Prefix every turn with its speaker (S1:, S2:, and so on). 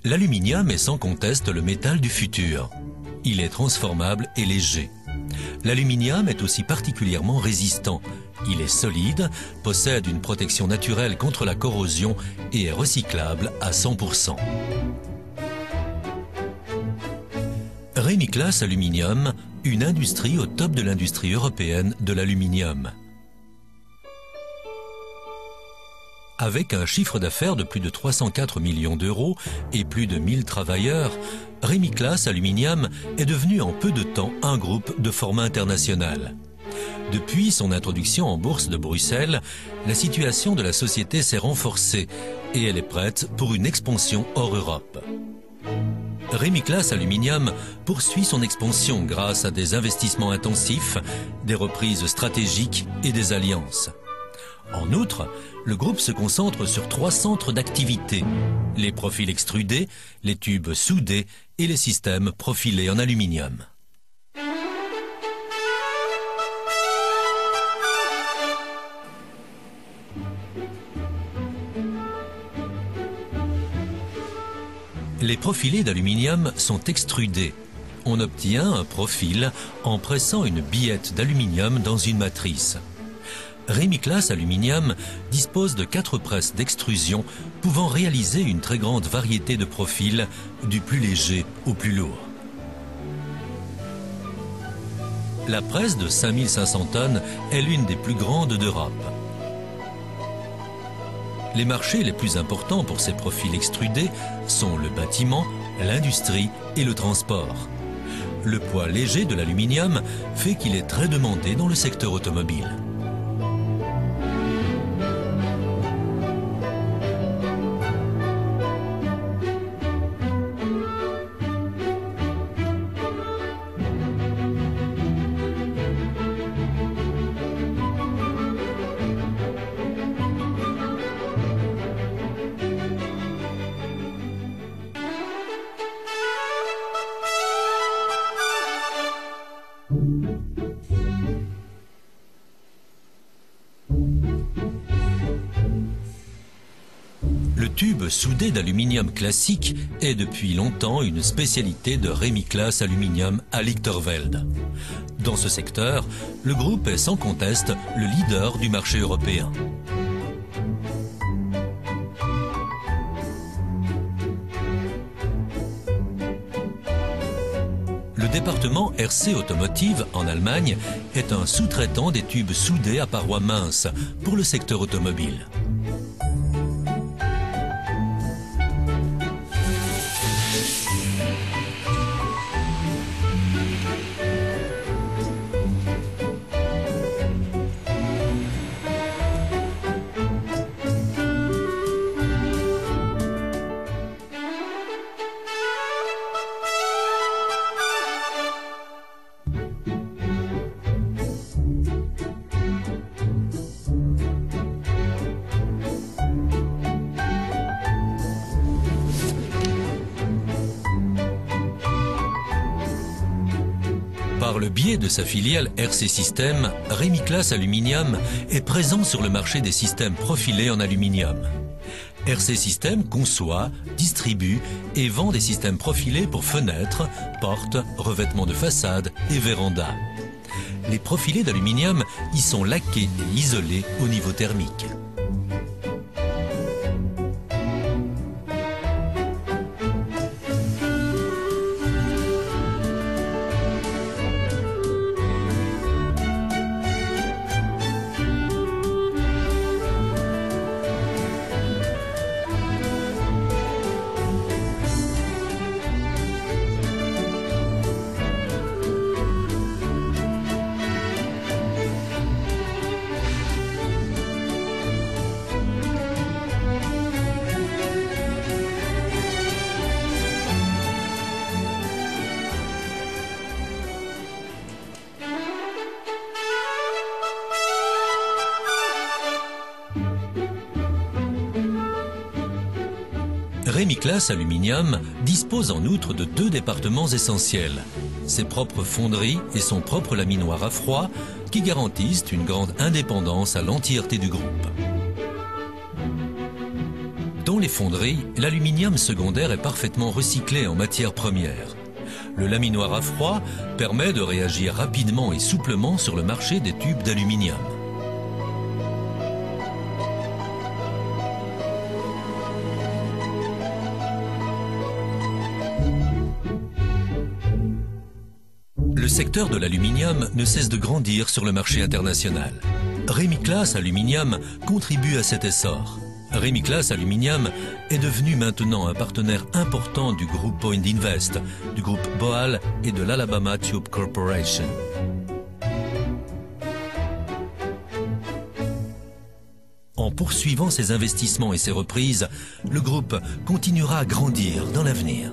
S1: L'aluminium est sans conteste le métal du futur. Il est transformable et léger. L'aluminium est aussi particulièrement résistant. Il est solide, possède une protection naturelle contre la corrosion et est recyclable à 100%. Rémy-Classe Aluminium, une industrie au top de l'industrie européenne de l'aluminium. Avec un chiffre d'affaires de plus de 304 millions d'euros et plus de 1000 travailleurs, Rémy-Classe Aluminium est devenu en peu de temps un groupe de format international. Depuis son introduction en bourse de Bruxelles, la situation de la société s'est renforcée et elle est prête pour une expansion hors Europe. Rémy-Classe Aluminium poursuit son expansion grâce à des investissements intensifs, des reprises stratégiques et des alliances. En outre, le groupe se concentre sur 3 centres d'activité: les profils extrudés, les tubes soudés et les systèmes profilés en aluminium. Les profilés d'aluminium sont extrudés. On obtient un profil en pressant une billette d'aluminium dans une matrice. Rémy-Classe Aluminium dispose de 4 presses d'extrusion pouvant réaliser une très grande variété de profils, du plus léger au plus lourd. La presse de 5500 tonnes est l'une des plus grandes d'Europe. Les marchés les plus importants pour ces profils extrudés sont le bâtiment, l'industrie et le transport. Le poids léger de l'aluminium fait qu'il est très demandé dans le secteur automobile. Le tube soudé d'aluminium classique est depuis longtemps une spécialité de Rémy-Classe Aluminium à Lichtervelde. Dans ce secteur, le groupe est sans conteste le leader du marché européen. Le département RC Automotive en Allemagne est un sous-traitant des tubes soudés à parois minces pour le secteur automobile. Par le biais de sa filiale RC System, Rémy-Classe Aluminium est présent sur le marché des systèmes profilés en aluminium. RC System conçoit, distribue et vend des systèmes profilés pour fenêtres, portes, revêtements de façade et vérandas. Les profilés d'aluminium y sont laqués et isolés au niveau thermique. Rémy-Classe Aluminium dispose en outre de 2 départements essentiels, ses propres fonderies et son propre laminoir à froid qui garantissent une grande indépendance à l'entièreté du groupe. Dans les fonderies, l'aluminium secondaire est parfaitement recyclé en matière première. Le laminoir à froid permet de réagir rapidement et souplement sur le marché des tubes d'aluminium. Le secteur de l'aluminium ne cesse de grandir sur le marché international. Rémi-Claas Aluminium contribue à cet essor. Rémi-Claas Aluminium est devenu maintenant un partenaire important du groupe Point Invest, du groupe Boal et de l'Alabama Tube Corporation. En poursuivant ses investissements et ses reprises, le groupe continuera à grandir dans l'avenir.